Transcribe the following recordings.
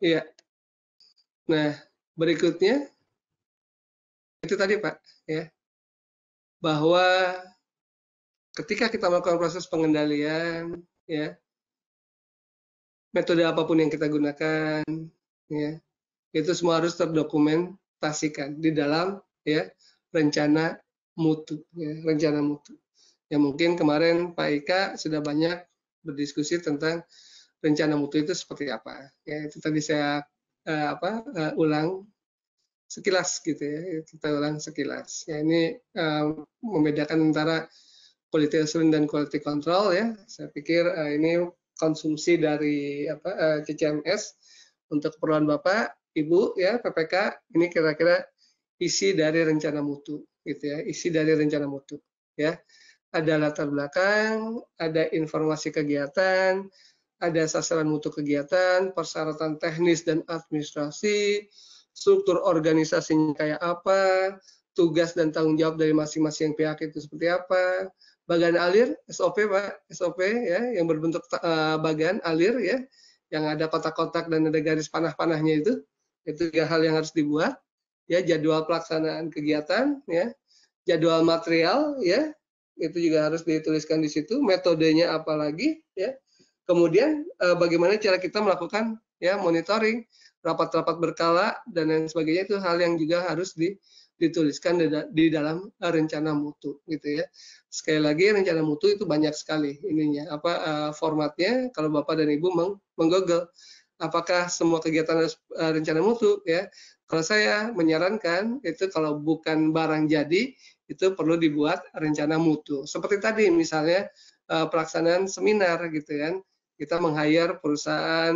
Iya. Nah, berikutnya itu tadi Pak, ya, bahwa ketika kita melakukan proses pengendalian, ya, metode apapun yang kita gunakan, ya, itu semua harus terdokumentasikan di dalam, ya, rencana mutu, ya, rencana mutu. Ya mungkin kemarin Pak Ika sudah banyak berdiskusi tentang rencana mutu itu seperti apa. Ya itu tadi saya ulang sekilas gitu ya, kita ulang sekilas. Ya ini membedakan antara quality assurance dan quality control ya. Saya pikir ini konsumsi dari CCMS untuk keperluan Bapak, Ibu ya, PPK, ini kira-kira isi dari rencana mutu gitu ya, isi dari rencana mutu ya. Ada latar belakang, ada informasi kegiatan, ada sasaran mutu kegiatan, persyaratan teknis dan administrasi, struktur organisasinya kayak apa, tugas dan tanggung jawab dari masing-masing pihak itu seperti apa, bagan alir, SOP Pak, SOP ya, yang berbentuk bagan alir ya, yang ada kotak-kotak dan ada garis panah-panahnya itu juga hal yang harus dibuat, ya, jadwal pelaksanaan kegiatan, ya, jadwal material, ya, itu juga harus dituliskan di situ, metodenya apa lagi, ya, kemudian bagaimana cara kita melakukan ya monitoring, rapat-rapat berkala dan lain sebagainya itu hal yang juga harus dituliskan di dalam rencana mutu gitu ya. Sekali lagi rencana mutu itu banyak sekali ininya formatnya. Kalau Bapak dan Ibu menggoogle apakah semua kegiatan harus rencana mutu ya. Kalau saya menyarankan itu kalau bukan barang jadi itu perlu dibuat rencana mutu. Seperti tadi misalnya pelaksanaan seminar gitu kan. Kita meng-hire perusahaan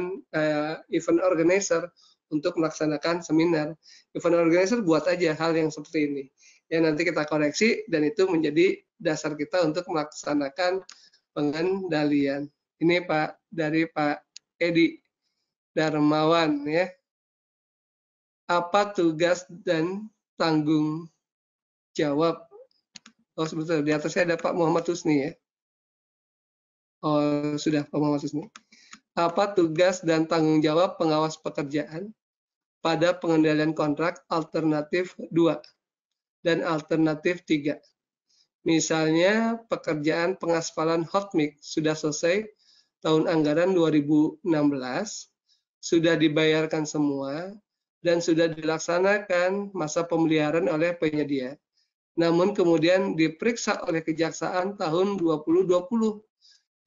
event organizer untuk melaksanakan seminar. Event organizer buat aja hal yang seperti ini. Ya nanti kita koreksi dan itu menjadi dasar kita untuk melaksanakan pengendalian. Ini Pak dari Pak Edi Darmawan ya. Apa tugas dan tanggung jawab? Oh sebentar, di atas saya ada Pak Muhammad Husni ya. Oh sudah Pak Muhammad Husni. Apa tugas dan tanggung jawab pengawas pekerjaan pada pengendalian kontrak alternatif 2 dan alternatif 3. Misalnya pekerjaan pengaspalan hot mix sudah selesai tahun anggaran 2016, sudah dibayarkan semua, dan sudah dilaksanakan masa pemeliharaan oleh penyedia. Namun kemudian diperiksa oleh Kejaksaan tahun 2020,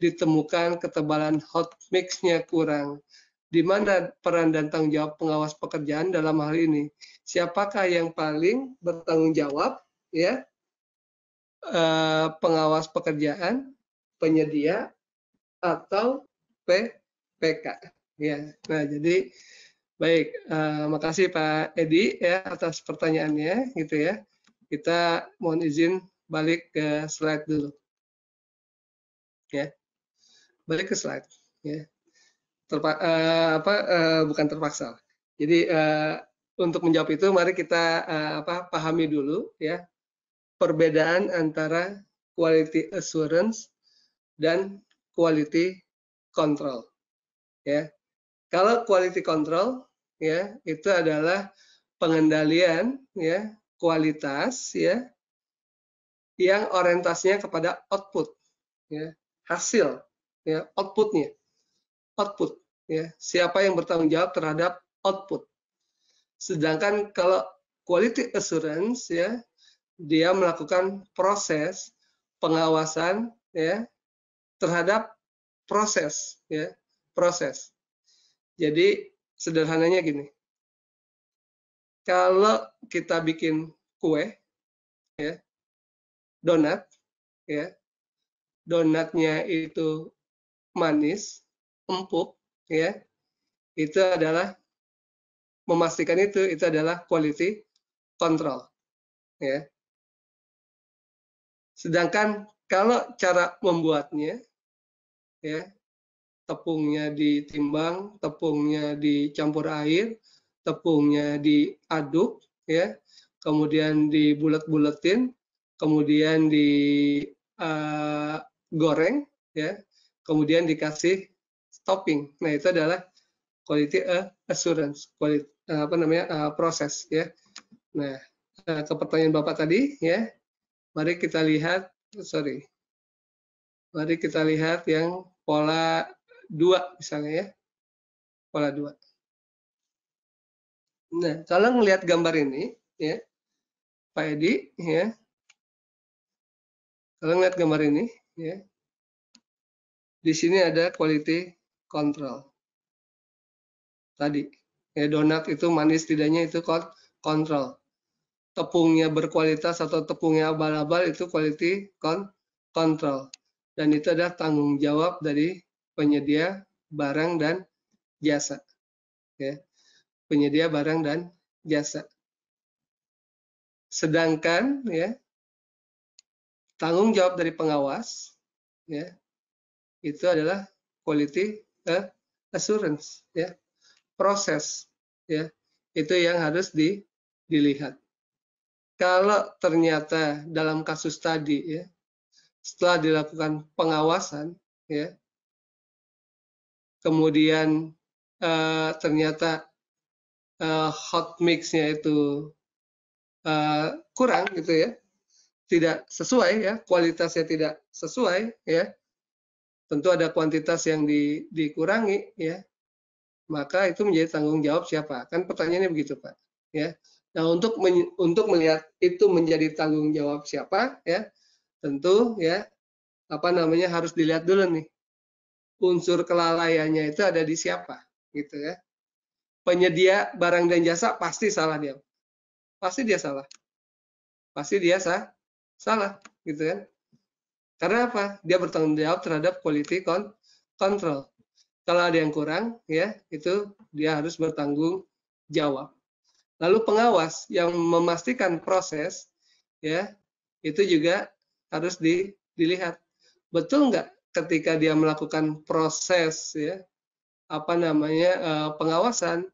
ditemukan ketebalan hot mix-nya kurang. Di mana peran dan tanggung jawab pengawas pekerjaan dalam hal ini? Siapakah yang paling bertanggung jawab? Ya, pengawas pekerjaan, penyedia, atau PPK. Ya, nah jadi baik, makasih Pak Edi ya atas pertanyaannya, gitu ya. Kita mohon izin balik ke slide dulu. Ya, balik ke slide. Ya. Bukan terpaksa. Jadi untuk menjawab itu mari kita pahami dulu ya perbedaan antara quality assurance dan quality control. Ya, kalau quality control ya itu adalah pengendalian ya kualitas ya yang orientasinya kepada output ya hasil ya output ya siapa yang bertanggung jawab terhadap output. Sedangkan kalau quality assurance ya dia melakukan proses pengawasan ya terhadap proses ya proses. Jadi sederhananya gini, kalau kita bikin kue ya donat ya donatnya itu manis empuk ya itu adalah memastikan itu adalah quality control ya. Sedangkan kalau cara membuatnya ya tepungnya ditimbang, tepungnya dicampur air, tepungnya diaduk ya, kemudian dibulet-buletin, kemudian digoreng ya, kemudian dikasih topping. Nah, itu adalah quality assurance, proses ya. Nah, ke pertanyaan Bapak tadi ya, mari kita lihat yang pola 2 misalnya ya, pola 2. Nah, kalau ngelihat gambar ini ya, Pak Edi ya, kalau ngelihat gambar ini ya, di sini ada quality control. Tadi ya, donat itu manis tidaknya itu control. Tepungnya berkualitas atau tepungnya abal-abal itu quality control. Dan itu adalah tanggung jawab dari penyedia barang dan jasa. Ya. Penyedia barang dan jasa. Sedangkan ya, tanggung jawab dari pengawas ya, itu adalah quality assurance ya. Proses ya. Itu yang harus dilihat. Kalau ternyata dalam kasus tadi ya, setelah dilakukan pengawasan ya, kemudian ternyata hot mix-nya itu kurang gitu ya, tidak sesuai ya, kualitasnya tidak sesuai ya, tentu ada kuantitas yang dikurangi ya, maka itu menjadi tanggung jawab siapa? Kan pertanyaannya begitu Pak ya. Nah, untuk melihat itu menjadi tanggung jawab siapa ya, tentu ya harus dilihat dulu nih, unsur kelalaiannya itu ada di siapa gitu ya. Penyedia barang dan jasa pasti salah dia. Pasti dia salah. Pasti dia salah gitu kan. Karena apa? Dia bertanggung jawab terhadap quality control. Kalau ada yang kurang ya, itu dia harus bertanggung jawab. Lalu pengawas yang memastikan proses ya, itu juga harus dilihat. Betul nggak ketika dia melakukan proses ya, pengawasan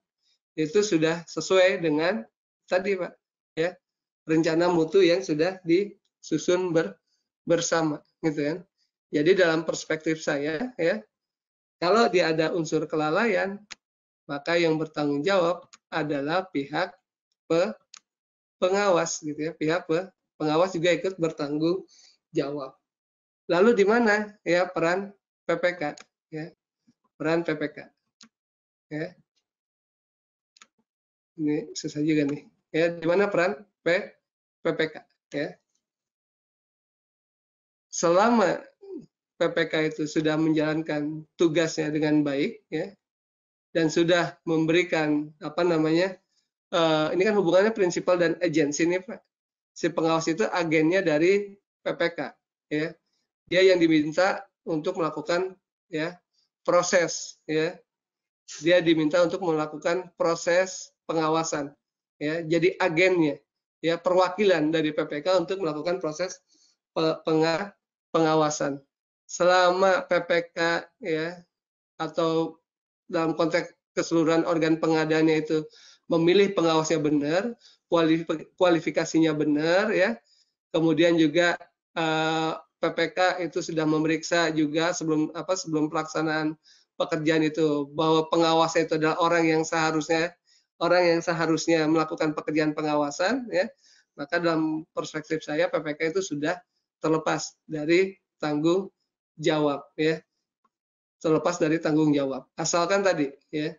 itu sudah sesuai dengan tadi Pak ya, rencana mutu yang sudah disusun bersama gitu kan. Jadi dalam perspektif saya ya, kalau dia ada unsur kelalaian, maka yang bertanggung jawab adalah pihak pengawas gitu ya. Pihak pengawas juga ikut bertanggung jawab. Lalu di mana ya peran PPK ya? Peran PPK. Ya. Ini susah juga nih. Ya, di mana peran PPK ya? Selama PPK itu sudah menjalankan tugasnya dengan baik ya, dan sudah memberikan ini kan hubungannya prinsipal dan agensi nih Pak. Si pengawas itu agennya dari PPK ya. Dia yang diminta untuk melakukan ya proses ya. Dia diminta untuk melakukan proses pengawasan ya. Jadi agennya ya, perwakilan dari PPK untuk melakukan proses pengawasan. Selama PPK ya, atau dalam konteks keseluruhan organ pengadaannya itu memilih pengawasnya benar, kualifikasinya benar ya, kemudian juga PPK itu sudah memeriksa juga sebelum pelaksanaan pekerjaan itu bahwa pengawasnya itu adalah orang yang seharusnya melakukan pekerjaan pengawasan ya, maka dalam perspektif saya PPK itu sudah terlepas dari tanggung jawab ya, terlepas dari tanggung jawab, asalkan tadi ya,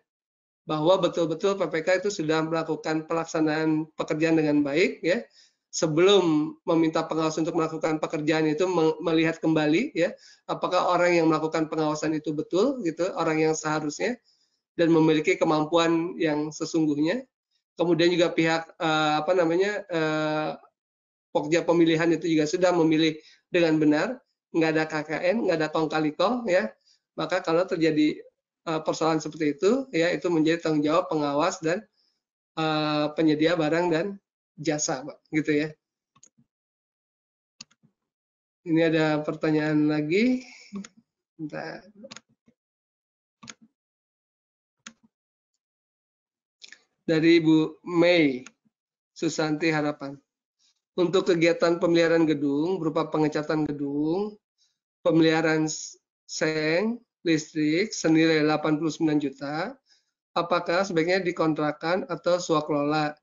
bahwa betul-betul PPK itu sudah melakukan pelaksanaan pekerjaan dengan baik ya, sebelum meminta pengawas untuk melakukan pekerjaan itu melihat kembali ya, apakah orang yang melakukan pengawasan itu betul gitu, orang yang seharusnya dan memiliki kemampuan yang sesungguhnya. Kemudian juga pihak Pokja pemilihan itu juga sudah memilih dengan benar, nggak ada KKN, nggak ada kong kali kong ya. Maka kalau terjadi persoalan seperti itu ya, itu menjadi tanggung jawab pengawas dan penyedia barang dan jasa Pak, gitu ya. Ini ada pertanyaan lagi. Bentar. Dari Bu Mei Susanti Harapan. Untuk kegiatan pemeliharaan gedung berupa pengecatan gedung, pemeliharaan seng, listrik senilai 89 juta, apakah sebaiknya dikontrakkan atau swakelola,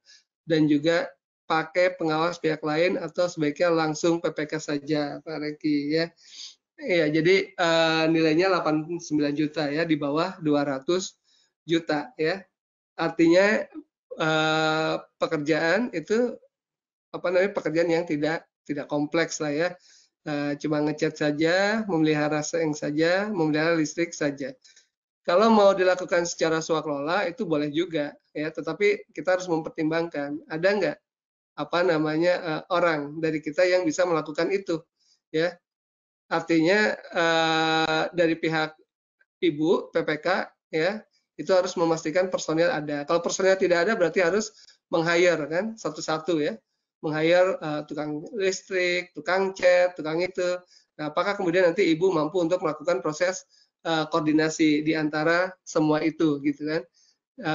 dan juga pakai pengawas pihak lain atau sebaiknya langsung PPK saja, Pak Reki ya. Iya, jadi nilainya 89 juta ya, di bawah 200 juta ya. Artinya pekerjaan itu pekerjaan yang tidak kompleks lah ya. Cuma ngecat saja, memelihara seng saja, memelihara listrik saja. Kalau mau dilakukan secara swakelola itu boleh juga ya, tetapi kita harus mempertimbangkan ada nggak orang dari kita yang bisa melakukan itu ya. Artinya dari pihak ibu PPK ya itu harus memastikan personil ada. Kalau personil tidak ada berarti harus meng-hire kan satu-satu ya, meng-hire tukang listrik, tukang cat, tukang itu. Nah, apakah kemudian nanti ibu mampu untuk melakukan proses koordinasi di antara semua itu gitu kan?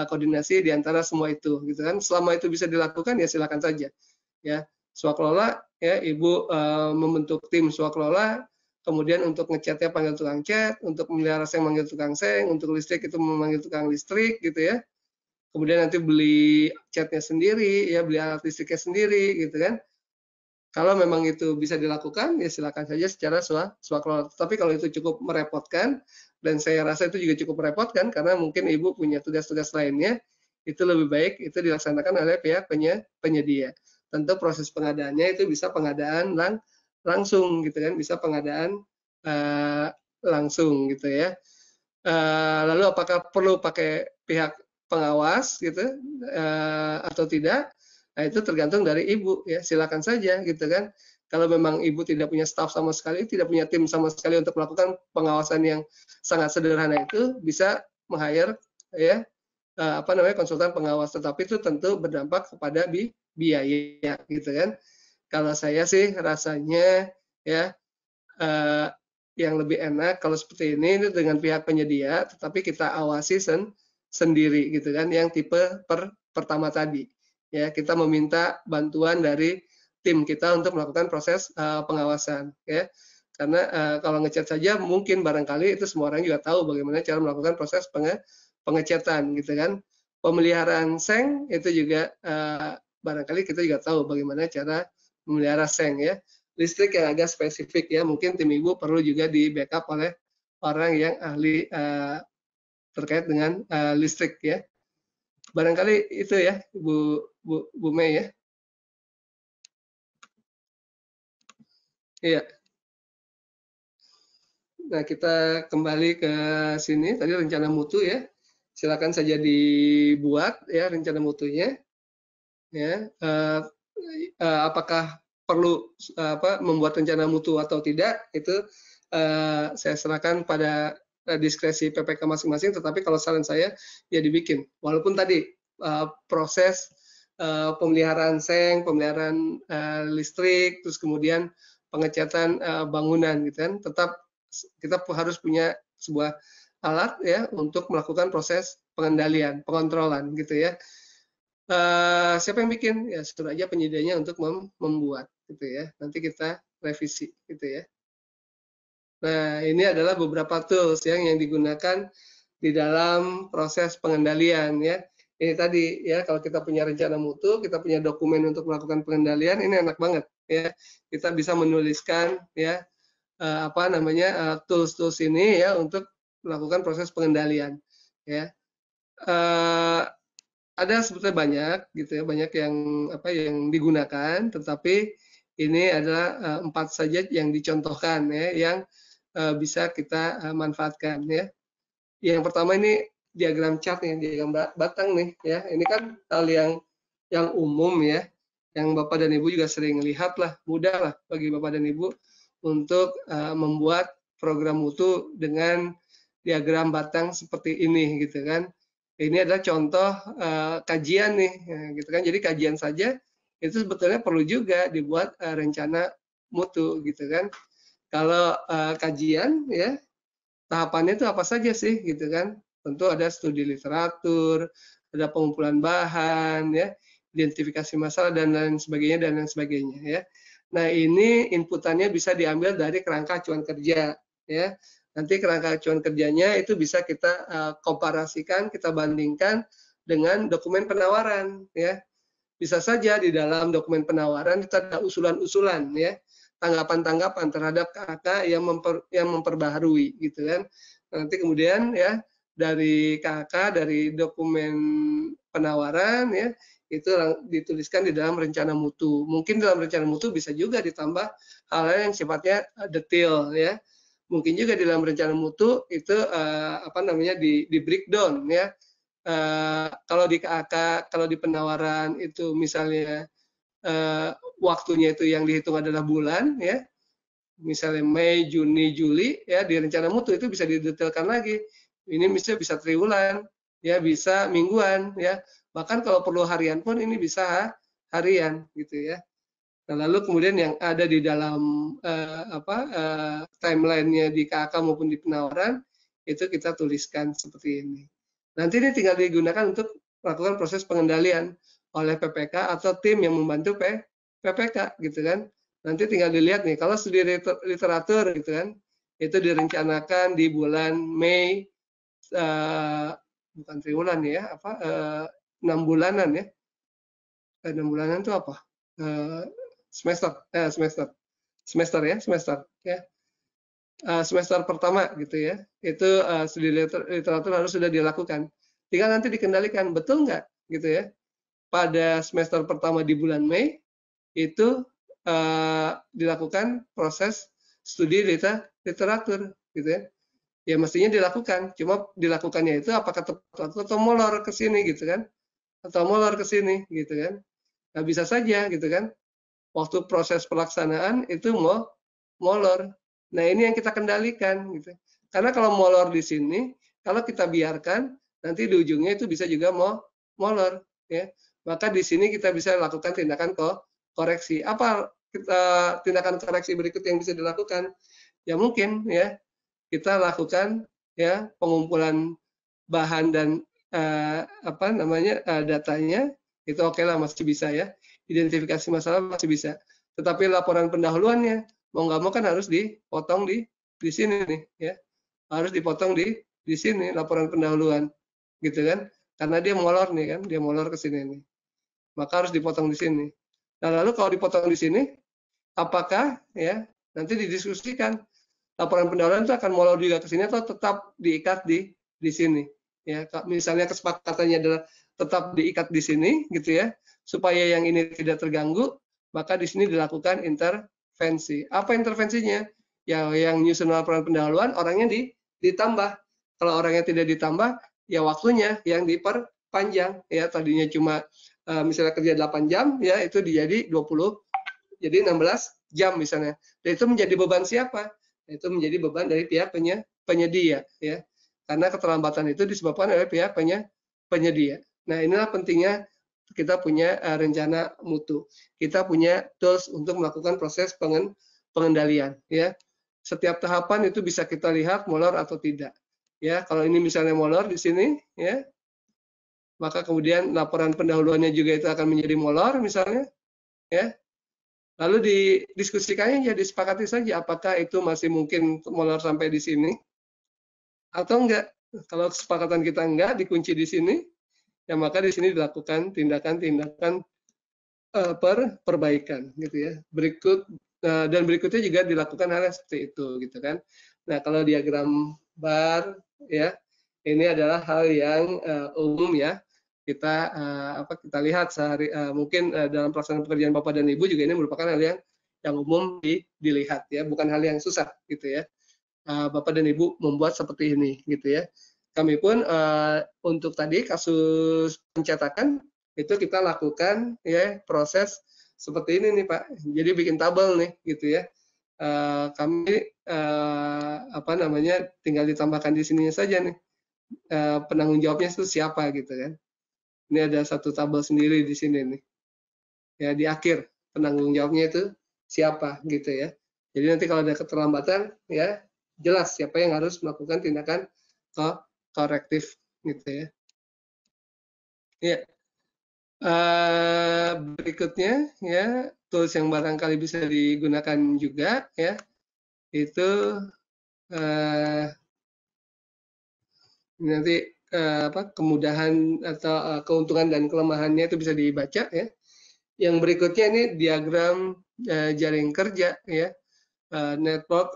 Koordinasi di antara semua itu gitu kan? Selama itu bisa dilakukan ya silakan saja ya. Swakelola ya, ibu membentuk tim swakelola. Kemudian untuk ngecatnya panggil tukang cat, untuk memelihara seng manggil tukang seng, untuk listrik itu memanggil tukang listrik gitu ya. Kemudian nanti beli catnya sendiri, ya beli alat listriknya sendiri gitu kan. Kalau memang itu bisa dilakukan, ya silakan saja secara swakelola. Tapi kalau itu cukup merepotkan, dan saya rasa itu juga cukup merepotkan karena mungkin ibu punya tugas-tugas lainnya, itu lebih baik itu dilaksanakan oleh pihak penyedia. Tentu proses pengadaannya itu bisa pengadaan langsung gitu kan, bisa pengadaan langsung gitu ya. Lalu apakah perlu pakai pihak pengawas gitu atau tidak? Nah, itu tergantung dari ibu ya, silakan saja gitu kan. Kalau memang ibu tidak punya staff sama sekali, tidak punya tim sama sekali untuk melakukan pengawasan yang sangat sederhana itu, bisa meng-hire ya konsultan pengawas, tetapi itu tentu berdampak kepada biaya gitu kan. Kalau saya sih rasanya ya yang lebih enak kalau seperti ini dengan pihak penyedia, tetapi kita awasi sendiri gitu kan, yang tipe pertama tadi. Ya, kita meminta bantuan dari tim kita untuk melakukan proses pengawasan ya. Karena kalau ngecat saja mungkin barangkali itu semua orang juga tahu bagaimana cara melakukan proses pengecatan gitu kan. Pemeliharaan seng itu juga barangkali kita juga tahu bagaimana cara memelihara seng ya. Listrik yang agak spesifik ya, mungkin tim ibu perlu juga di backup oleh orang yang ahli terkait dengan listrik ya. Barangkali itu ya Bu Mei ya. Iya. Nah, kita kembali ke sini tadi rencana mutu ya. Silakan saja dibuat ya rencana mutunya. Ya, apakah perlu membuat rencana mutu atau tidak itu saya serahkan pada diskresi PPK masing-masing, tetapi kalau saran saya ya dibikin. Walaupun tadi proses pemeliharaan seng, pemeliharaan listrik, terus kemudian pengecatan bangunan gitu kan, tetap kita harus punya sebuah alat ya untuk melakukan proses pengendalian, pengontrolan gitu ya. Siapa yang bikin? Ya suruh aja penyedianya untuk membuat gitu ya. Nanti kita revisi gitu ya. Nah, ini adalah beberapa tools yang digunakan di dalam proses pengendalian ya. Ini tadi ya, kalau kita punya rencana mutu, kita punya dokumen untuk melakukan pengendalian, ini enak banget ya. Kita bisa menuliskan ya tools-tools ini ya untuk melakukan proses pengendalian ya. Ada sebetulnya banyak gitu ya, banyak yang digunakan, tetapi ini adalah 4 saja yang dicontohkan ya, yang bisa kita manfaatkan ya. Yang pertama ini diagram chart nih, diagram batang nih ya. Ini kan hal yang umum ya, yang Bapak dan Ibu juga sering lihat lah, mudah lah bagi Bapak dan Ibu untuk membuat program mutu dengan diagram batang seperti ini gitu kan. Ini adalah contoh kajian nih, gitu kan. Jadi kajian saja itu sebetulnya perlu juga dibuat rencana mutu, gitu kan. Kalau kajian ya tahapannya itu apa saja sih, gitu kan. Tentu ada studi literatur, ada pengumpulan bahan, ya, identifikasi masalah dan lain sebagainya ya. Nah ini inputannya bisa diambil dari kerangka acuan kerja ya. Nanti kerangka acuan kerjanya itu bisa kita komparasikan, kita bandingkan dengan dokumen penawaran, ya. Bisa saja di dalam dokumen penawaran itu ada usulan-usulan, ya, tanggapan-tanggapan terhadap KAK yang memperbaharui, gitu kan. Nanti kemudian ya dari KAK, dari dokumen penawaran, ya, itu dituliskan di dalam rencana mutu. Mungkin dalam rencana mutu bisa juga ditambah hal-hal yang sifatnya detail, ya. Mungkin juga di dalam rencana mutu itu di breakdown, ya. Kalau di KAK, kalau di penawaran itu misalnya waktunya itu yang dihitung adalah bulan, ya, misalnya Mei, Juni, Juli, ya, di rencana mutu itu bisa didetailkan lagi. Ini bisa triwulan, ya, bisa mingguan, ya, bahkan kalau perlu harian pun ini bisa harian, gitu ya. Nah, lalu kemudian yang ada di dalam timeline-nya di KAK maupun di penawaran itu kita tuliskan seperti ini. Nanti ini tinggal digunakan untuk melakukan proses pengendalian oleh PPK atau tim yang membantu PPK, gitu kan. Nanti tinggal dilihat nih, kalau studi literatur, gitu kan, itu direncanakan di bulan Mei, bukan triwulan ya, 6 bulanan ya. 6 bulanan itu apa? Semester ya. Semester pertama gitu ya, itu studi literatur harus sudah dilakukan. Tinggal nanti dikendalikan, betul nggak gitu ya, pada semester pertama di bulan Mei itu dilakukan proses studi literatur gitu ya. Ya mestinya dilakukan, cuma dilakukannya itu apakah tepat atau molor ke sini gitu kan, atau molor ke sini gitu kan. Nah, bisa saja gitu kan, waktu proses pelaksanaan itu mau molor. Nah, ini yang kita kendalikan gitu. Karena kalau molor di sini, kalau kita biarkan, nanti di ujungnya itu bisa juga mau molor ya. Maka di sini kita bisa lakukan tindakan koreksi. Apa tindakan koreksi berikut yang bisa dilakukan? Ya mungkin ya kita lakukan ya pengumpulan bahan dan datanya itu oke lah, masih bisa ya. Identifikasi masalah masih bisa. Tetapi laporan pendahuluannya mau nggak mau kan harus dipotong di sini nih ya, harus dipotong di sini laporan pendahuluan gitu kan, karena dia molor nih kan, dia molor ke sini nih, maka harus dipotong di sini. Nah lalu kalau dipotong di sini, apakah ya nanti didiskusikan laporan pendahuluan itu akan molor juga ke sini atau tetap diikat di sini ya. Misalnya kesepakatannya adalah tetap diikat di sini gitu ya, supaya yang ini tidak terganggu, maka di sini dilakukan intervensi. Apa intervensinya? Ya, yang nyusun laporan pendahuluan orangnya ditambah. Kalau orangnya tidak ditambah, ya waktunya yang diperpanjang. Ya, tadinya cuma misalnya kerja 8 jam, ya itu jadi 20, jadi 16 jam misalnya. Dan itu menjadi beban siapa? Itu menjadi beban dari pihak penyedia. Ya. Karena keterlambatan itu disebabkan oleh pihak penyedia. Nah, inilah pentingnya kita punya rencana mutu. Kita punya tools untuk melakukan proses pengendalian. Ya. Setiap tahapan itu bisa kita lihat molor atau tidak. Ya, kalau ini misalnya molor di sini, ya, maka kemudian laporan pendahuluannya juga itu akan menjadi molor misalnya, ya. Lalu didiskusikannya ya disepakati saja apakah itu masih mungkin molor sampai di sini atau enggak. Kalau kesepakatan kita enggak, dikunci di sini, ya maka di sini dilakukan tindakan-tindakan perbaikan gitu ya. Dan berikutnya juga dilakukan hal yang seperti itu gitu kan. Nah, kalau diagram bar ya, ini adalah hal yang umum ya. Kita kita lihat sehari mungkin dalam pelaksanaan pekerjaan Bapak dan Ibu juga ini merupakan hal yang umum dilihat ya, bukan hal yang susah gitu ya. Bapak dan Ibu membuat seperti ini gitu ya. Kami pun untuk tadi kasus pencetakan itu kita lakukan ya proses seperti ini nih Pak. Jadi bikin tabel nih gitu ya. Kami tinggal ditambahkan di sini saja nih penanggung jawabnya itu siapa gitu kan. Ini ada satu tabel sendiri di sini nih. Ya di akhir penanggung jawabnya itu siapa gitu ya. Jadi nanti kalau ada keterlambatan ya jelas siapa yang harus melakukan tindakan korektif gitu ya. Ya. Berikutnya ya tools yang barangkali bisa digunakan juga ya itu uh, nanti kemudahan atau keuntungan dan kelemahannya itu bisa dibaca ya. Yang berikutnya ini diagram jaring kerja ya, network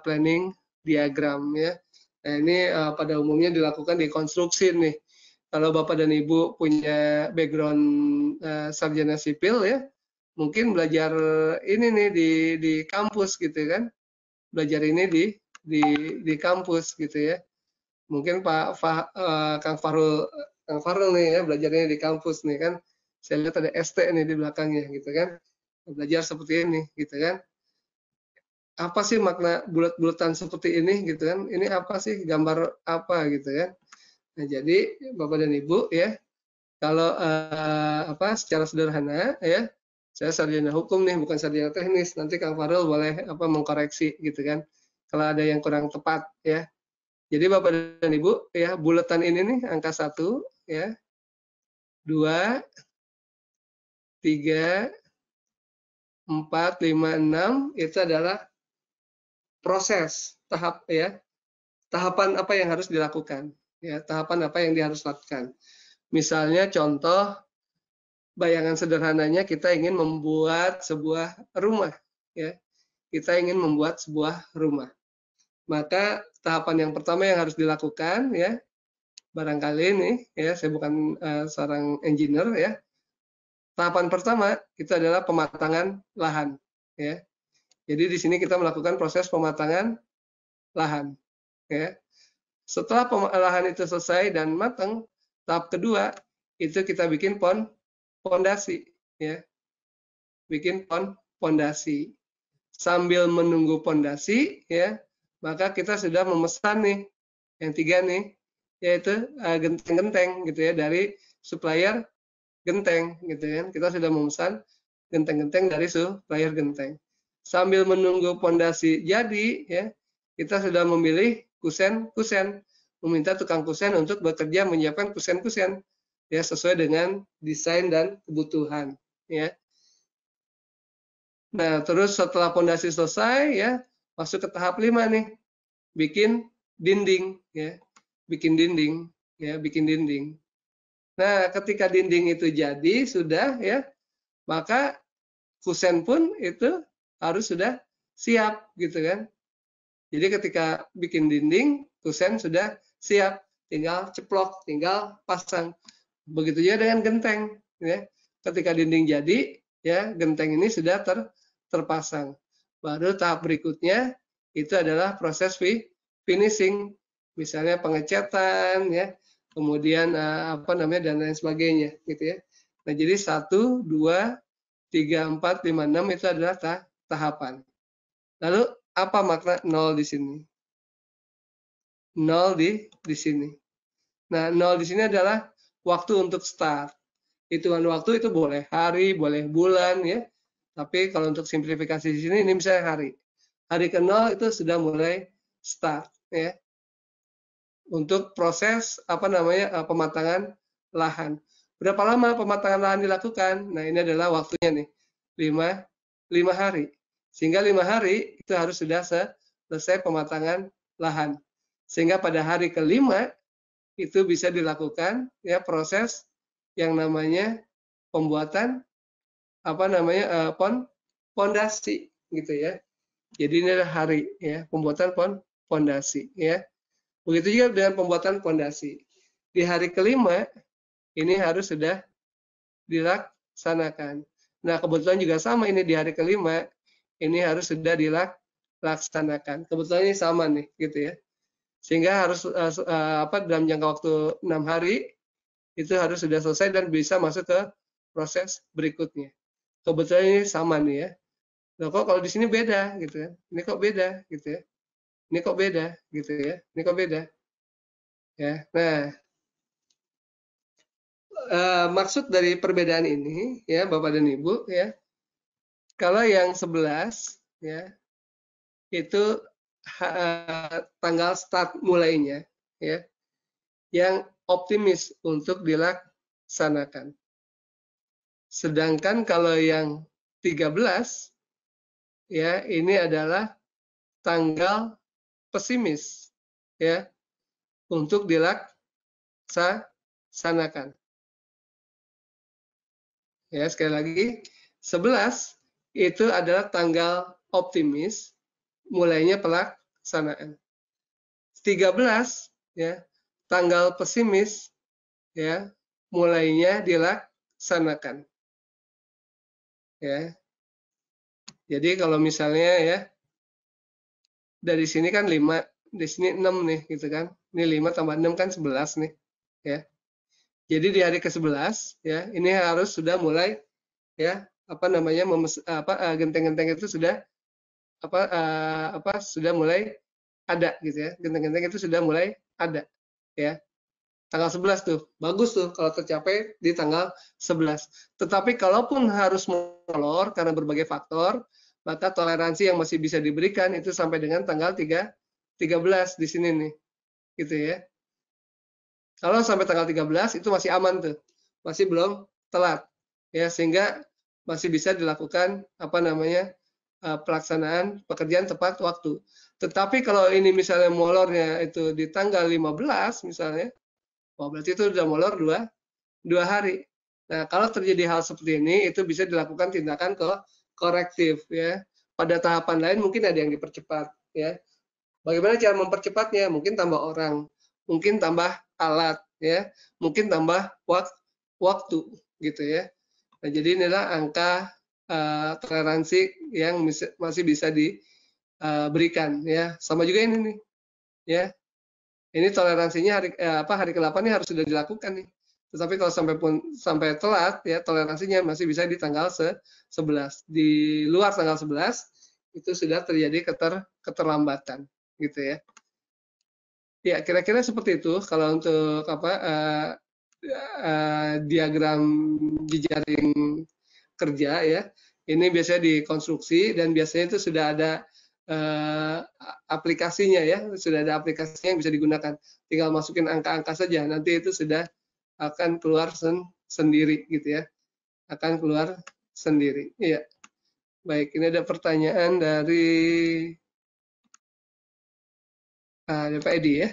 planning diagram ya. Nah, ini pada umumnya dilakukan di konstruksi nih. Kalau Bapak dan Ibu punya background sarjana sipil ya, mungkin belajar ini nih di kampus gitu kan. Belajar ini di kampus gitu ya. Mungkin Kang Farul nih ya belajarnya di kampus nih kan. Saya lihat ada ST nih di belakangnya gitu kan. Belajar seperti ini gitu kan. Apa sih makna bulat-bulatan seperti ini gitu kan? Ini apa sih, gambar apa gitu kan? Nah, jadi Bapak dan Ibu ya, kalau secara sederhana ya, saya sarjana hukum nih, bukan sarjana teknis. Nanti Kang Farul boleh mengkoreksi gitu kan, kalau ada yang kurang tepat ya. Jadi Bapak dan Ibu ya, bulatan ini nih angka 1 ya, 2, 3, 4, 5, 6 itu adalah proses tahap ya. Tahapan apa yang harus dilakukan ya, tahapan apa yang dia harus lakukan. Misalnya contoh bayangan sederhananya kita ingin membuat sebuah rumah ya. Kita ingin membuat sebuah rumah. Maka tahapan yang pertama yang harus dilakukan ya, barangkali nih ya, saya bukan seorang engineer ya. Tahapan pertama itu adalah pematangan lahan ya. Jadi di sini kita melakukan proses pematangan lahan ya. Setelah lahan itu selesai dan matang, tahap kedua itu kita bikin pondasi ya. Bikin pondasi. Sambil menunggu pondasi ya, maka kita sudah memesan nih yang 3 nih, yaitu genteng-genteng gitu ya dari supplier genteng gitu kan. Kita sudah memesan genteng-genteng dari supplier genteng. Sambil menunggu pondasi jadi ya, kita sudah memilih kusen-kusen, meminta tukang kusen untuk bekerja menyiapkan kusen-kusen ya sesuai dengan desain dan kebutuhan ya. Nah, terus setelah pondasi selesai ya, masuk ke tahap 5 nih. Bikin dinding ya. Bikin dinding ya, bikin dinding. Nah, ketika dinding itu jadi sudah ya, maka kusen pun itu harus sudah siap gitu kan. Jadi ketika bikin dinding, kusen sudah siap, tinggal ceplok, tinggal pasang. Begitu juga dengan genteng ya. Ketika dinding jadi, ya genteng ini sudah terpasang. Baru tahap berikutnya itu adalah proses finishing, misalnya pengecatan ya, kemudian dan lain sebagainya gitu ya. Nah, jadi 1, 2, 3, 4, 5, 6 itu adalah tahapan. Lalu apa makna 0 di sini? 0 di sini. Nah, 0 di sini adalah waktu untuk start. Hitungan waktu itu boleh hari, boleh bulan ya. Tapi kalau untuk simplifikasi di sini ini misalnya hari. Hari ke-0 itu sudah mulai start ya. Untuk proses pematangan lahan. Berapa lama pematangan lahan dilakukan? Nah, ini adalah waktunya nih. 5 hari. Sehingga 5 hari itu harus sudah selesai pematangan lahan. Sehingga pada hari ke-5 itu bisa dilakukan ya proses yang namanya pembuatan pondasi gitu ya. Jadi ini adalah hari ya, pembuatan pondasi ya. Begitu juga dengan pembuatan pondasi. Di hari ke-5 ini harus sudah dilaksanakan. Nah, kebetulan juga sama ini di hari ke-5 ini harus sudah dilaksanakan. Kebetulan ini sama nih gitu ya. Sehingga harus dalam jangka waktu 6 hari itu harus sudah selesai dan bisa masuk ke proses berikutnya. Kebetulan ini sama nih ya. Loh, kok kalau di sini beda gitu kan? Ini kok beda gitu ya? Ini kok beda gitu ya? Ini kok beda? Ya. Nah, maksud dari perbedaan ini ya Bapak dan Ibu ya. Kalau yang 11 ya itu tanggal start mulainya ya. Yang optimis untuk dilaksanakan. Sedangkan kalau yang 13 ya ini adalah tanggal pesimis ya untuk dilaksanakan. Ya, sekali lagi 11 itu adalah tanggal optimis mulainya pelaksanaan. 13 ya, tanggal pesimis ya, mulainya dilaksanakan. Ya. Jadi kalau misalnya ya dari sini kan 5, di sini 6 nih gitu kan. Ini 5 tambah 6 kan 11 nih ya. Jadi di hari ke-11 ya, ini harus sudah mulai ya apa namanya genteng-genteng itu sudah sudah mulai ada gitu ya. Genteng-genteng itu sudah mulai ada ya. Tanggal 11 tuh, bagus tuh kalau tercapai di tanggal 11. Tetapi kalaupun harus molor karena berbagai faktor, maka toleransi yang masih bisa diberikan itu sampai dengan tanggal 13 di sini nih. Gitu ya. Kalau sampai tanggal 13 itu masih aman tuh. Masih belum telat. Ya, sehingga masih bisa dilakukan pelaksanaan pekerjaan tepat waktu. Tetapi kalau ini misalnya molornya itu di tanggal 15 misalnya, berarti itu sudah molor dua hari. Nah, kalau terjadi hal seperti ini, itu bisa dilakukan tindakan korektif ya. Pada tahapan lain mungkin ada yang dipercepat ya. Bagaimana cara mempercepatnya? Mungkin tambah orang, mungkin tambah alat ya, mungkin tambah waktu gitu ya. Nah, jadi inilah angka toleransi yang masih bisa diberikan ya. Sama juga ini nih ya. Ini toleransinya hari ke-8 ini harus sudah dilakukan nih. Tetapi kalau sampai telat ya toleransinya masih bisa di tanggal 11. Di luar tanggal 11 itu sudah terjadi keterlambatan gitu ya. Ya, kira-kira seperti itu kalau untuk diagram jejaring kerja ya. Ini biasanya dikonstruksi dan biasanya itu sudah ada aplikasinya ya, sudah ada aplikasinya yang bisa digunakan. Tinggal masukin angka-angka saja, nanti itu sudah akan keluar sendiri gitu ya, akan keluar sendiri. Iya, baik. Ini ada pertanyaan dari Pak Edi ya.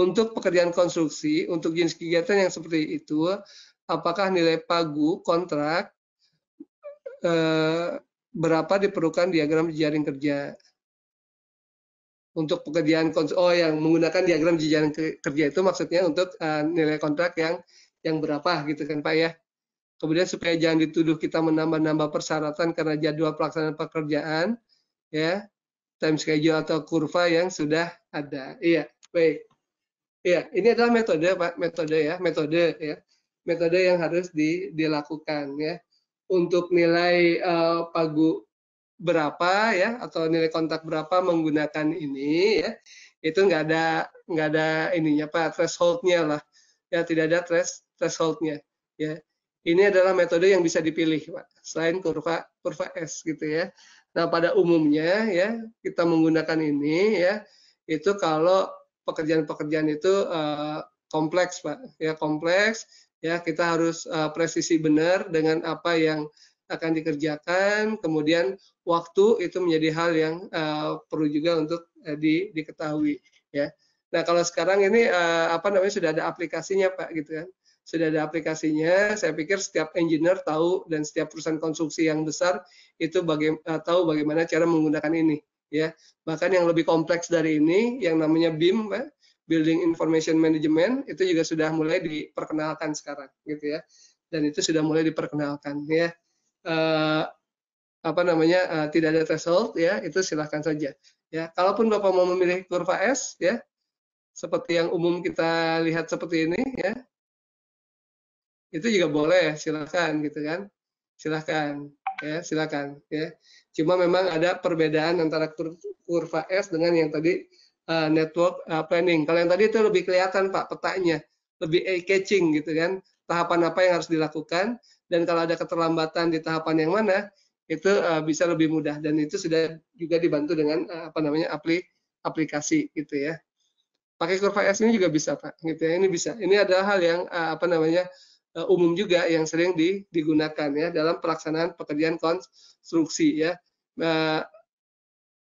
Untuk pekerjaan konstruksi, untuk jenis kegiatan yang seperti itu, apakah nilai pagu kontrak berapa diperlukan diagram jejaring kerja? Untuk pekerjaan yang menggunakan diagram jejaring kerja itu maksudnya untuk nilai kontrak yang berapa gitu kan Pak ya. Kemudian supaya jangan dituduh kita menambah-nambah persyaratan karena jadwal pelaksanaan pekerjaan ya, time schedule atau kurva yang sudah ada. Iya, baik. Iya, ini adalah metode Pak, metode yang harus dilakukan ya. Untuk nilai pagu berapa ya atau nilai kontak berapa menggunakan ini ya itu nggak ada ininya Pak, thresholdnya lah ya, tidak ada thresholdnya ya. Ini adalah metode yang bisa dipilih Pak selain kurva S gitu ya. Nah pada umumnya ya kita menggunakan ini ya itu kalau pekerjaan-pekerjaan itu kompleks Pak ya, kompleks ya, kita harus presisi benar dengan apa yang akan dikerjakan, kemudian waktu itu menjadi hal yang perlu juga untuk diketahui ya. Nah kalau sekarang ini sudah ada aplikasinya Pak gitu kan, sudah ada aplikasinya. Saya pikir setiap engineer tahu dan setiap perusahaan konstruksi yang besar itu tahu bagaimana cara menggunakan ini ya. Bahkan yang lebih kompleks dari ini yang namanya BIM Pak, Building Information Management, itu juga sudah mulai diperkenalkan sekarang gitu ya, dan itu sudah mulai diperkenalkan ya. Tidak ada threshold ya, itu silahkan saja ya. Kalaupun Bapak mau memilih kurva S ya seperti yang umum kita lihat seperti ini ya, itu juga boleh, silahkan gitu kan, silahkan ya. Cuma memang ada perbedaan antara kurva S dengan yang tadi network planning. Kalau yang tadi itu lebih kelihatan Pak petanya, lebih eye-catching gitu kan, tahapan apa yang harus dilakukan, dan kalau ada keterlambatan di tahapan yang mana itu bisa lebih mudah, dan itu sudah juga dibantu dengan aplikasi gitu ya. Pakai kurva S ini juga bisa Pak gitu ya, ini bisa. Ini adalah hal yang umum juga yang sering digunakan ya dalam pelaksanaan pekerjaan konstruksi ya.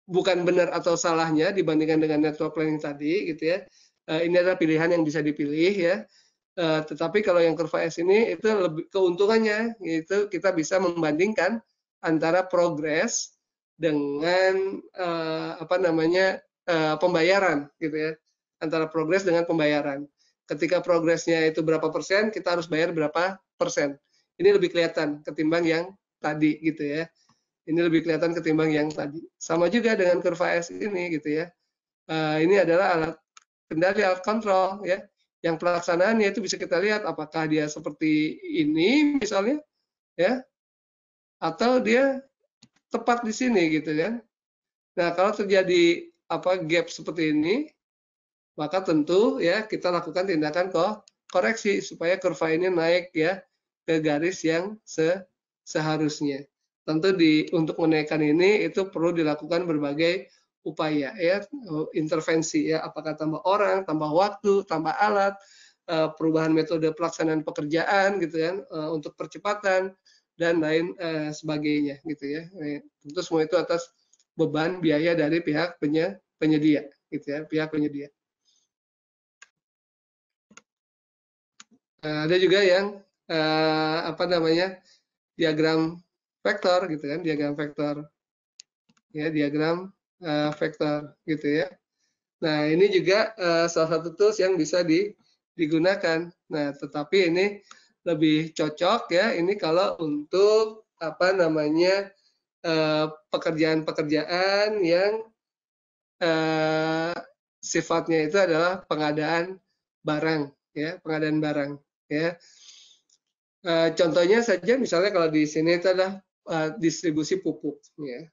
bukan benar atau salahnya dibandingkan dengan network planning tadi gitu ya. Ini adalah pilihan yang bisa dipilih ya. Tetapi kalau yang kurva S ini itu lebih keuntungannya itu kita bisa membandingkan antara progres dengan apa namanya pembayaran gitu ya, antara progres dengan pembayaran. Ketika progresnya itu berapa persen, kita harus bayar berapa persen. Ini lebih kelihatan ketimbang yang tadi gitu ya. Ini lebih kelihatan ketimbang yang tadi. Sama juga dengan kurva S ini gitu ya. Ini adalah alat kendali, alat kontrol ya. Yang pelaksanaannya itu bisa kita lihat apakah dia seperti ini misalnya ya, atau dia tepat di sini gitu kan. Nah, kalau terjadi gap seperti ini, maka tentu ya kita lakukan tindakan koreksi supaya kurva ini naik ya ke garis yang seharusnya. Tentu untuk menaikkan ini itu perlu dilakukan berbagai upaya ya, intervensi ya, apakah tambah orang, tambah waktu, tambah alat, perubahan metode pelaksanaan pekerjaan gitu kan, untuk percepatan dan lain sebagainya gitu ya. Tentu semua itu atas beban biaya dari pihak penyedia gitu ya, pihak penyedia. Ada juga yang apa namanya diagram vektor gitu kan, diagram vektor ya, diagram vektor gitu ya. Nah ini juga salah satu tools yang bisa digunakan. Nah tetapi ini lebih cocok ya ini kalau untuk apa namanya pekerjaan-pekerjaan yang sifatnya itu adalah pengadaan barang ya, pengadaan barang ya. Contohnya saja misalnya kalau di sini itu adalah distribusi pupuk ya.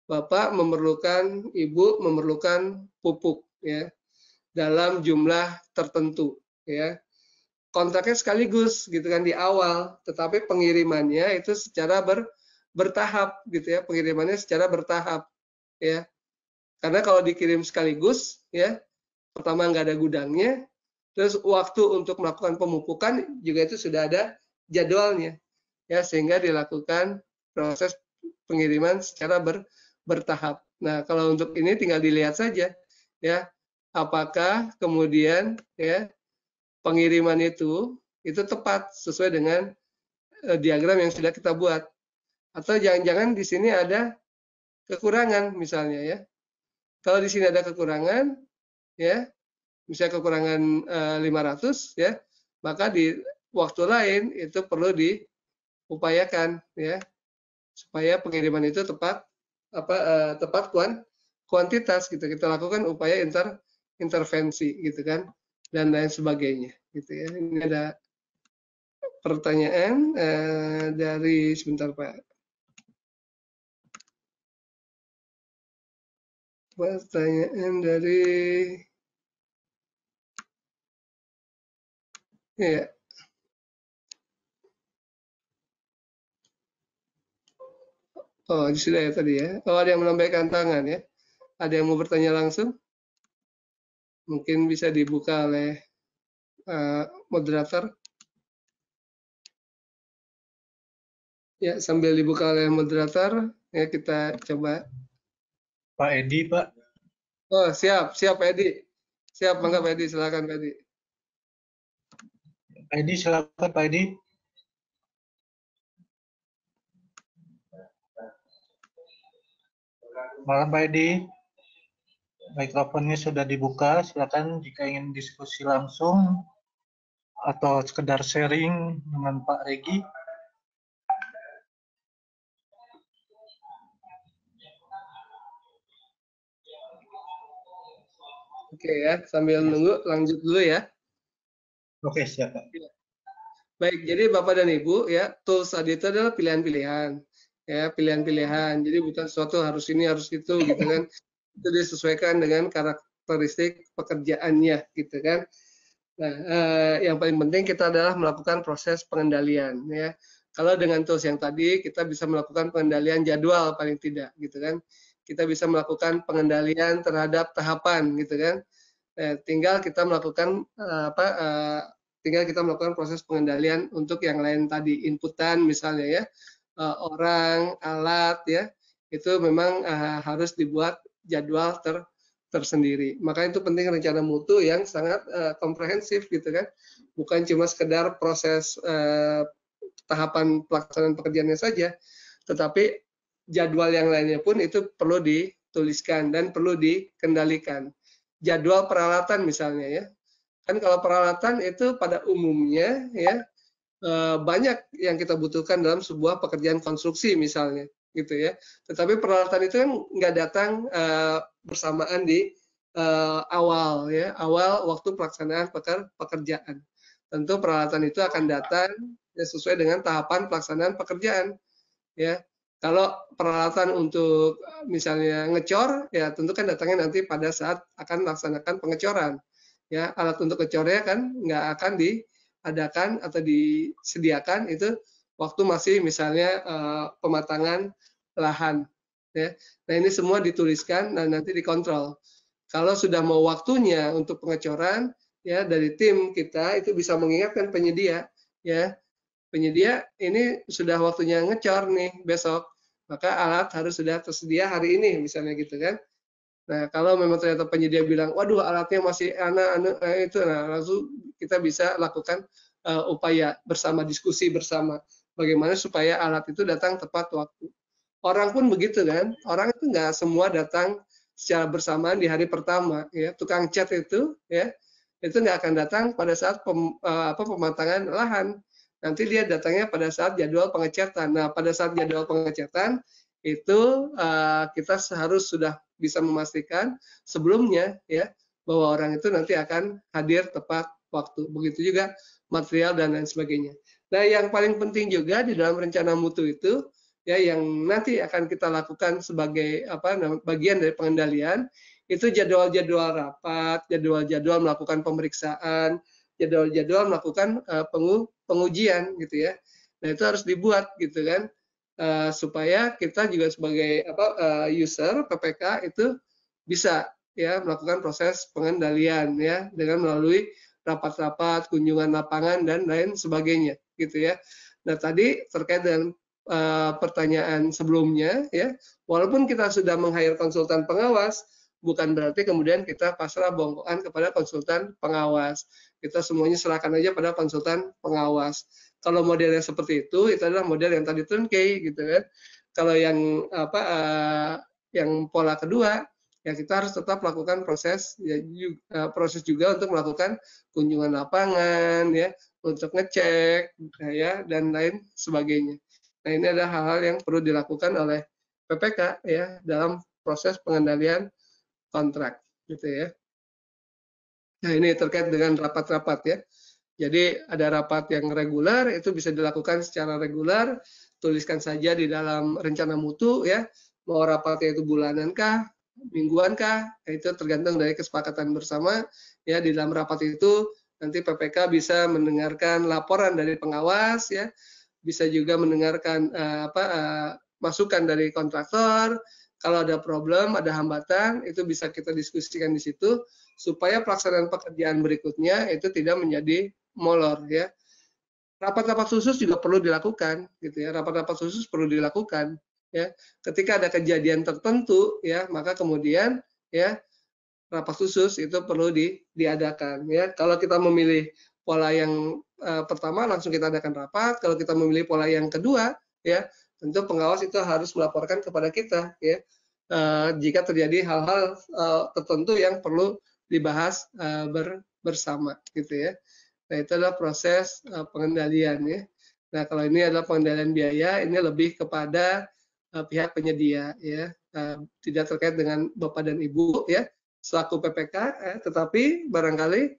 Bapak memerlukan, Ibu memerlukan pupuk ya dalam jumlah tertentu ya. Kontraknya sekaligus gitu kan di awal, tetapi pengirimannya itu secara bertahap gitu ya, pengirimannya secara bertahap ya. Karena kalau dikirim sekaligus ya, pertama nggak ada gudangnya, terus waktu untuk melakukan pemupukan juga itu sudah ada jadwalnya ya, sehingga dilakukan proses pengiriman secara bertahap. Nah, kalau untuk ini tinggal dilihat saja ya, apakah kemudian ya pengiriman itu tepat sesuai dengan diagram yang sudah kita buat. Atau jangan-jangan di sini ada kekurangan misalnya ya. Kalau di sini ada kekurangan ya, misalnya kekurangan 500 ya, maka di waktu lain itu perlu diupayakan ya supaya pengiriman itu tepat tepat kuantitas gitu. Kita lakukan upaya intervensi gitu kan dan lain sebagainya gitu ya. Ini ada pertanyaan dari sebentar Pak. Pertanyaan dari ya. Oh, sudah ya tadi ya. Oh, ada yang melambaikan tangan ya. Ada yang mau bertanya langsung? Mungkin bisa dibuka oleh moderator. Ya, sambil dibuka oleh moderator, ya kita coba. Pak Edi, Pak. Oh, siap, Pak Edi. Siap, Pak Edi, silakan Pak Edi. Pak Edi, silakan Pak Edi. Malam Pak Edi. Mikrofonnya sudah dibuka, silakan jika ingin diskusi langsung atau sekedar sharing dengan Pak Regi. Oke ya, sambil nunggu lanjut dulu ya. Oke, siap Pak. Baik, jadi Bapak dan Ibu ya, tools tadi itu adalah pilihan-pilihan. Ya, pilihan-pilihan. Jadi bukan sesuatu harus ini, harus itu gitu kan. Itu disesuaikan dengan karakteristik pekerjaannya gitu kan. Nah, yang paling penting kita adalah melakukan proses pengendalian ya. Kalau dengan tools yang tadi kita bisa melakukan pengendalian jadwal paling tidak gitu kan. Kita bisa melakukan pengendalian terhadap tahapan gitu kan. Tinggal kita melakukan tinggal kita melakukan proses pengendalian untuk yang lain tadi, inputan misalnya ya, orang, alat ya, itu memang harus dibuat jadwal tersendiri. Maka itu penting rencana mutu yang sangat komprehensif gitu kan, bukan cuma sekedar proses tahapan pelaksanaan pekerjaannya saja, tetapi jadwal yang lainnya pun itu perlu dituliskan dan perlu dikendalikan. Jadwal peralatan misalnya ya, kan kalau peralatan itu pada umumnya ya banyak yang kita butuhkan dalam sebuah pekerjaan konstruksi misalnya gitu ya. Tetapi peralatan itu kan nggak datang bersamaan di awal waktu pelaksanaan pekerjaan. Tentu peralatan itu akan datang ya, sesuai dengan tahapan pelaksanaan pekerjaan ya. Kalau peralatan untuk misalnya ngecor ya tentu kan datangnya nanti pada saat akan melaksanakan pengecoran ya. Alat untuk ngecornya kan nggak akan diadakan atau disediakan itu waktu masih misalnya pematangan lahan ya. Nah ini semua dituliskan dan nanti dikontrol. Kalau sudah mau waktunya untuk pengecoran ya, dari tim kita itu bisa mengingatkan penyedia ya, penyedia ini sudah waktunya ngecor nih besok, maka alat harus sudah tersedia hari ini misalnya gitu kan. Nah kalau memang ternyata penyedia bilang waduh alatnya masih itu, nah langsung kita bisa lakukan upaya bersama, diskusi bersama bagaimana supaya alat itu datang tepat waktu. Orang pun begitu kan, orang itu nggak semua datang secara bersamaan di hari pertama ya. Tukang cat itu ya itu nggak akan datang pada saat pematangan lahan, nanti dia datangnya pada saat jadwal pengecatan. Nah pada saat jadwal pengecatan itu kita harus sudah bisa memastikan sebelumnya ya bahwa orang itu nanti akan hadir tepat waktu. Begitu juga material dan lain sebagainya. Nah yang paling penting juga di dalam rencana mutu itu ya yang nanti akan kita lakukan sebagai bagian dari pengendalian itu jadwal-jadwal rapat, jadwal-jadwal melakukan pemeriksaan, jadwal-jadwal melakukan pengujian gitu ya. Nah itu harus dibuat gitu kan supaya kita juga sebagai user PPK itu bisa ya melakukan proses pengendalian ya dengan melalui rapat-rapat, kunjungan lapangan dan lain sebagainya gitu ya. Nah tadi terkait dengan pertanyaan sebelumnya ya, walaupun kita sudah meng-hire konsultan pengawas, bukan berarti kemudian kita pasrah bongkokan kepada konsultan pengawas. Kita semuanya serahkan aja pada konsultan pengawas. Kalau modelnya seperti itu adalah model yang tadi turnkey gitu kan. Kalau yang yang pola kedua ya kita harus tetap melakukan proses ya, proses juga untuk melakukan kunjungan lapangan ya, untuk ngecek ya dan lain sebagainya. Nah ini adalah hal-hal yang perlu dilakukan oleh PPK ya dalam proses pengendalian kontrak gitu ya. Nah ini terkait dengan rapat-rapat ya. Jadi ada rapat yang reguler itu bisa dilakukan secara reguler, tuliskan saja di dalam rencana mutu ya. Mau rapatnya itu bulanan kah, mingguan kah, itu tergantung dari kesepakatan bersama ya. Di dalam rapat itu nanti PPK bisa mendengarkan laporan dari pengawas ya, bisa juga mendengarkan masukan dari kontraktor. Kalau ada problem, ada hambatan, itu bisa kita diskusikan di situ supaya pelaksanaan pekerjaan berikutnya itu tidak menjadi molor ya. Rapat-rapat khusus juga perlu dilakukan gitu ya. Rapat-rapat khusus perlu dilakukan ya. Ketika ada kejadian tertentu ya, maka kemudian ya rapat khusus itu perlu diadakan ya. Kalau kita memilih pola yang pertama langsung kita adakan rapat, kalau kita memilih pola yang kedua ya, tentu pengawas itu harus melaporkan kepada kita ya. Jika terjadi hal-hal tertentu yang perlu dibahas bersama gitu ya. Nah itu adalah proses pengendalian ya. Nah kalau ini adalah pengendalian biaya, ini lebih kepada pihak penyedia ya, tidak terkait dengan Bapak dan Ibu ya selaku PPK, tetapi barangkali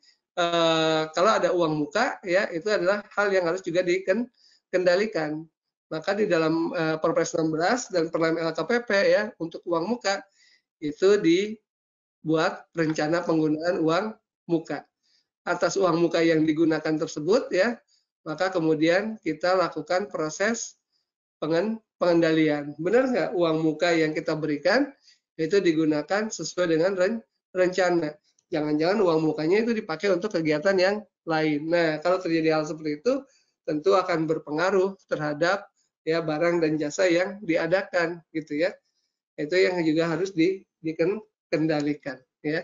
kalau ada uang muka ya itu adalah hal yang harus juga dikendalikan. Maka di dalam Perpres 16 dan Perlem LKPP ya untuk uang muka itu dibuat rencana penggunaan uang muka. Atas uang muka yang digunakan tersebut ya, maka kemudian kita lakukan proses pengendalian. Benar nggak uang muka yang kita berikan itu digunakan sesuai dengan rencana? Jangan-jangan uang mukanya itu dipakai untuk kegiatan yang lain. Nah, kalau terjadi hal seperti itu, tentu akan berpengaruh terhadap ya barang dan jasa yang diadakan gitu ya. itu yang juga harus dikendalikan ya.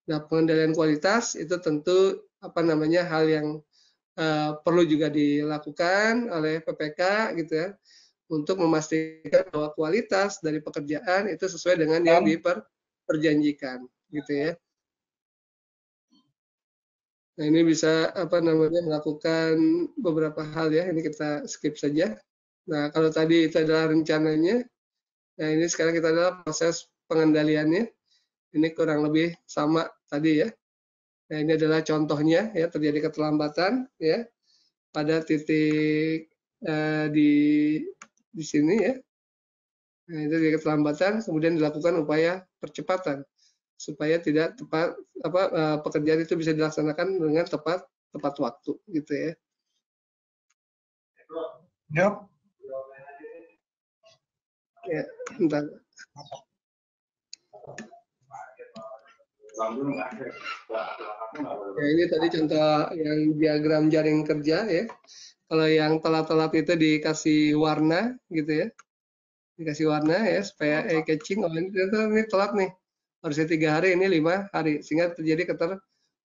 Nah, pengendalian kualitas itu tentu hal yang perlu juga dilakukan oleh PPK gitu ya, untuk memastikan bahwa kualitas dari pekerjaan itu sesuai dengan yang diperjanjikan gitu ya. Nah, ini bisa melakukan beberapa hal ya, ini kita skip saja. Nah, kalau tadi itu adalah rencananya, nah ini sekarang kita adalah proses pengendaliannya. Ini kurang lebih sama tadi ya. Nah, ini adalah contohnya ya, terjadi keterlambatan ya pada titik di sini ya. Nah, itu terjadi keterlambatan, kemudian dilakukan upaya percepatan supaya tidak tepat pekerjaan itu bisa dilaksanakan dengan tepat waktu gitu ya. Yep. Ya, bentar. Ya, ini tadi contoh yang diagram jaring kerja ya. Kalau yang telat-telat itu dikasih warna gitu ya. Dikasih warna ya supaya catching. Oh, ini telat nih. Harusnya 3 hari, ini 5 hari. Sehingga terjadi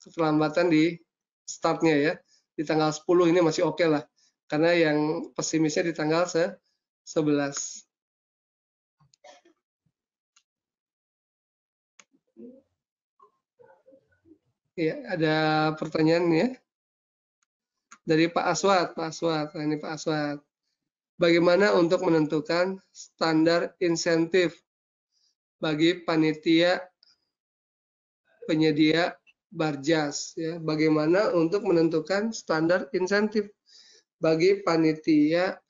keterlambatan di startnya ya. Di tanggal 10 ini masih oke lah. Karena yang pesimisnya di tanggal 11. Ya, ada pertanyaan ya. Dari Pak Aswad. Nah, ini Pak Aswad. Bagaimana untuk menentukan standar insentif bagi panitia penyedia barjas ya? Bagaimana untuk menentukan standar insentif bagi panitia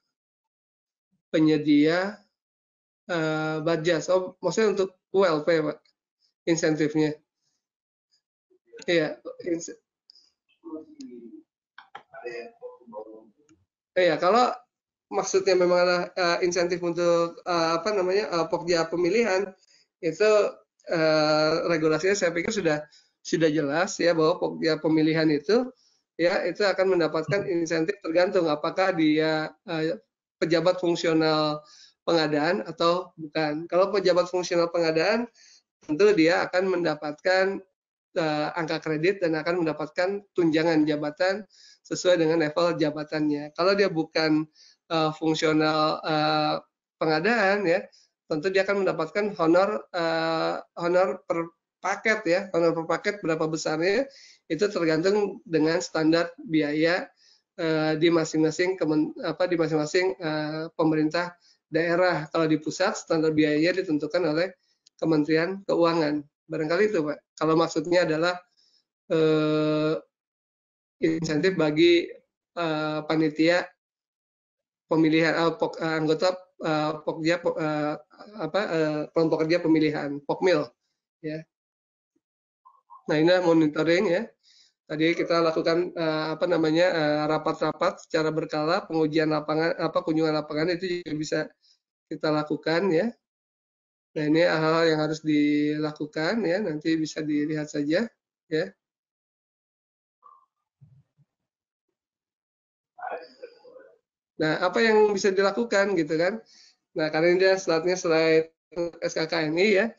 penyedia barjas? Oh, maksudnya untuk ULP, Pak, insentifnya? Iya, iya. Kalau maksudnya memang ada insentif untuk pokja pemilihan, itu regulasinya saya pikir sudah jelas ya, bahwa pokja pemilihan itu ya itu akan mendapatkan insentif tergantung apakah dia pejabat fungsional pengadaan atau bukan. Kalau pejabat fungsional pengadaan, tentu dia akan mendapatkan angka kredit dan akan mendapatkan tunjangan jabatan sesuai dengan level jabatannya. Kalau dia bukan fungsional pengadaan ya, tentu dia akan mendapatkan honor per paket ya. Honor per paket berapa besarnya itu tergantung dengan standar biaya di masing-masing pemerintah daerah. Kalau di pusat, standar biayanya ditentukan oleh Kementerian Keuangan. Barangkali itu, Pak. Kalau maksudnya adalah insentif bagi panitia pemilihan anggota pokja kelompok kerja pemilihan POKMIL ya. Nah, ini monitoring ya. Tadi kita lakukan rapat-rapat secara berkala, pengujian lapangan kunjungan lapangan itu juga bisa kita lakukan ya. Nah, ini hal-hal yang harus dilakukan ya, nanti bisa dilihat saja ya. Nah, apa yang bisa dilakukan gitu kan? Nah, karena ini dia slide SKKNI ya,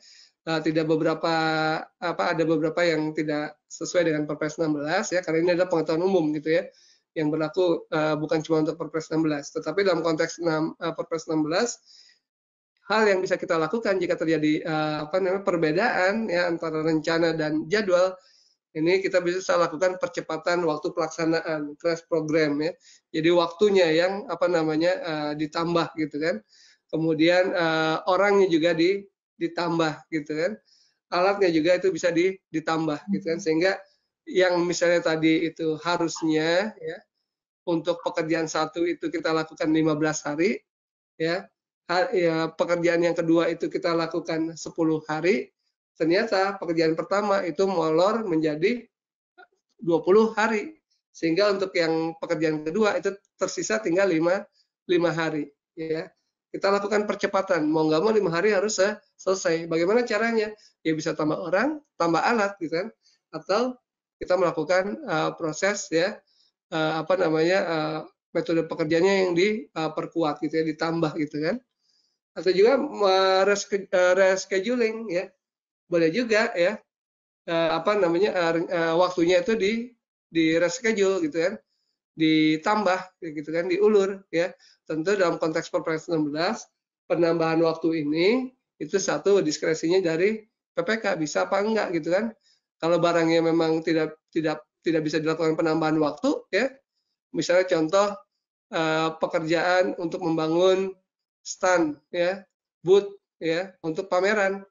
tidak ada beberapa yang tidak sesuai dengan Perpres 16 ya, karena ini adalah pengetahuan umum gitu ya, yang berlaku bukan cuma untuk Perpres 16, tetapi dalam konteks Perpres 16, hal yang bisa kita lakukan jika terjadi perbedaan ya antara rencana dan jadwal, ini kita bisa lakukan percepatan waktu pelaksanaan crash program ya. Jadi waktunya yang ditambah gitu kan. Kemudian orangnya juga ditambah gitu kan. Alatnya juga itu bisa ditambah gitu kan, sehingga yang misalnya tadi itu harusnya ya untuk pekerjaan satu itu kita lakukan 15 hari ya. Pekerjaan yang kedua itu kita lakukan 10 hari. Ternyata pekerjaan pertama itu molor menjadi 20 hari. Sehingga untuk yang pekerjaan kedua itu tersisa tinggal 5 hari. Ya. Kita lakukan percepatan. Mau nggak mau 5 hari harus selesai. Bagaimana caranya? Ya bisa tambah orang, tambah alat gitu kan. Atau kita melakukan proses ya metode pekerjaannya yang diperkuat gitu ya, ditambah gitu kan. Atau juga rescheduling ya, boleh juga ya, waktunya itu di reschedule gitu kan, ditambah gitu kan, diulur ya. Tentu dalam konteks Perpres 16 penambahan waktu ini itu satu diskresinya dari PPK, bisa apa enggak gitu kan. Kalau barangnya memang tidak bisa dilakukan penambahan waktu ya, misalnya contoh pekerjaan untuk membangun stand ya, booth ya untuk pameran.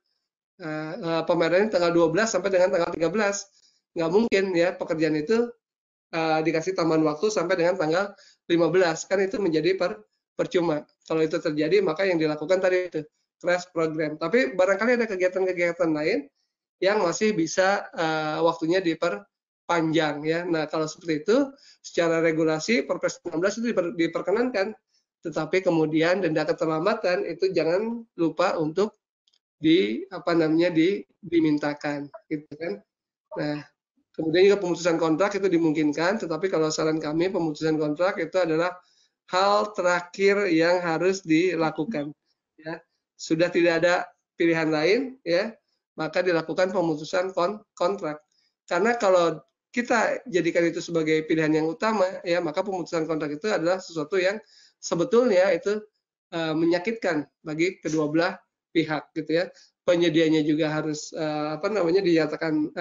Pamerannya tanggal 12 sampai dengan tanggal 13. Nggak mungkin ya pekerjaan itu dikasih tambahan waktu sampai dengan tanggal 15. Kan itu menjadi percuma. Kalau itu terjadi, maka yang dilakukan tadi itu crash program. Tapi barangkali ada kegiatan-kegiatan lain yang masih bisa waktunya diperpanjang ya. Nah, kalau seperti itu secara regulasi Perpres 16 itu diperkenankan. Tetapi kemudian denda keterlambatan itu jangan lupa untuk dimintakan gitu kan. Nah, kemudian juga pemutusan kontrak itu dimungkinkan, tetapi kalau saran kami pemutusan kontrak itu adalah hal terakhir yang harus dilakukan. Ya. Sudah tidak ada pilihan lain, ya, maka dilakukan pemutusan kontrak. Karena kalau kita jadikan itu sebagai pilihan yang utama, ya, maka pemutusan kontrak itu adalah sesuatu yang sebetulnya itu menyakitkan bagi kedua belah pihak, gitu ya. Penyedianya juga harus dinyatakan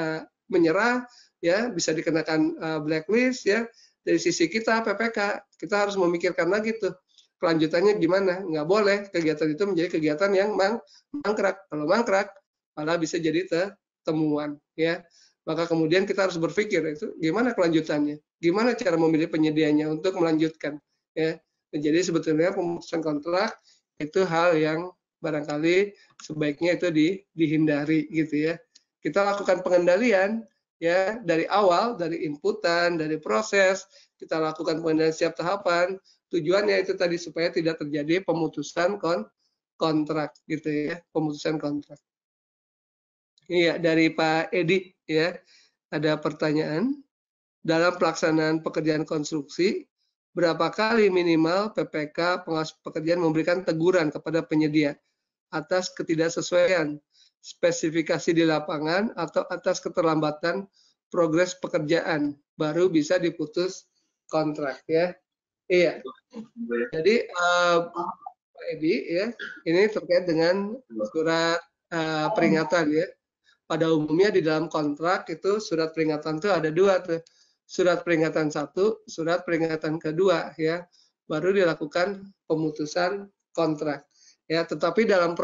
menyerah, ya, bisa dikenakan blacklist ya. Dari sisi kita PPK, kita harus memikirkan lagi tuh kelanjutannya gimana. Nggak boleh kegiatan itu menjadi kegiatan yang mangkrak. Kalau mangkrak malah bisa jadi temuan ya. Maka kemudian kita harus berpikir itu gimana kelanjutannya, gimana cara memilih penyedianya untuk melanjutkan ya. Jadi sebetulnya pemutusan kontrak itu hal yang barangkali sebaiknya itu dihindari gitu ya. Kita lakukan pengendalian ya dari awal, dari inputan, dari proses, kita lakukan pengendalian setiap tahapan. Tujuannya itu tadi supaya tidak terjadi pemutusan kontrak gitu ya, pemutusan kontrak. Iya, dari Pak Edi ya, ada pertanyaan. Dalam pelaksanaan pekerjaan konstruksi, berapa kali minimal PPK pengawas pekerjaan memberikan teguran kepada penyedia atas ketidaksesuaian spesifikasi di lapangan atau atas keterlambatan progres pekerjaan, baru bisa diputus kontrak ya. Iya. Jadi Pak Edi ya, ini terkait dengan surat peringatan ya. Pada umumnya di dalam kontrak itu surat peringatan itu ada dua tuh. Surat peringatan 1, surat peringatan kedua ya. Baru dilakukan pemutusan kontrak. Ya, tetapi dalam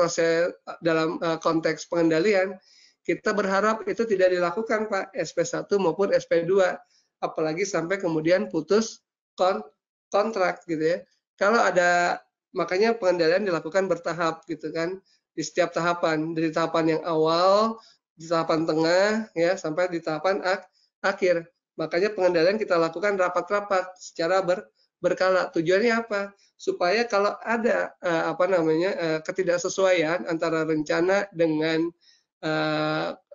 konteks pengendalian kita berharap itu tidak dilakukan Pak, SP1 maupun SP2, apalagi sampai kemudian putus kontrak gitu ya. Kalau ada, makanya pengendalian dilakukan bertahap gitu kan, di setiap tahapan, dari tahapan yang awal, di tahapan tengah ya sampai di tahapan akhir. Makanya pengendalian kita lakukan rapat-rapat secara berkala. Tujuannya apa? Supaya kalau ada ketidaksesuaian antara rencana dengan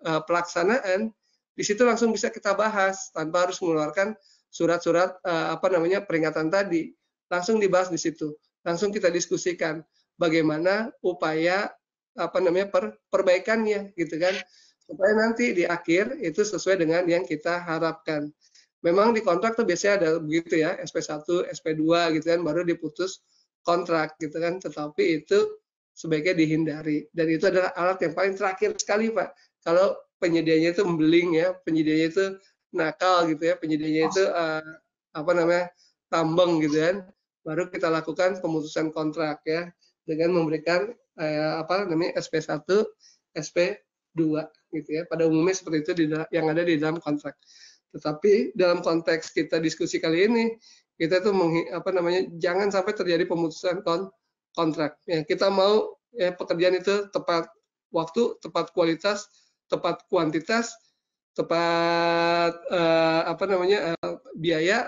pelaksanaan, di situ langsung bisa kita bahas tanpa harus mengeluarkan surat-surat peringatan tadi. Langsung dibahas di situ. Langsung kita diskusikan bagaimana upaya perbaikannya gitu kan, supaya nanti di akhir itu sesuai dengan yang kita harapkan. Memang di kontrak tuh biasanya ada begitu ya, SP1, SP2 gitu kan, baru diputus kontrak gitu kan, tetapi itu sebaiknya dihindari. Dan itu adalah alat yang paling terakhir sekali Pak. Kalau penyedianya itu membeling ya, penyedianya itu nakal gitu ya, penyedianya itu tambeng gitu kan, baru kita lakukan pemutusan kontrak ya, dengan memberikan SP1, SP2 gitu ya. Pada umumnya seperti itu yang ada di dalam kontrak. Tetapi dalam konteks kita diskusi kali ini, kita tuh jangan sampai terjadi pemutusan kontrak. Ya, kita mau ya, pekerjaan itu tepat waktu, tepat kualitas, tepat kuantitas, tepat biaya,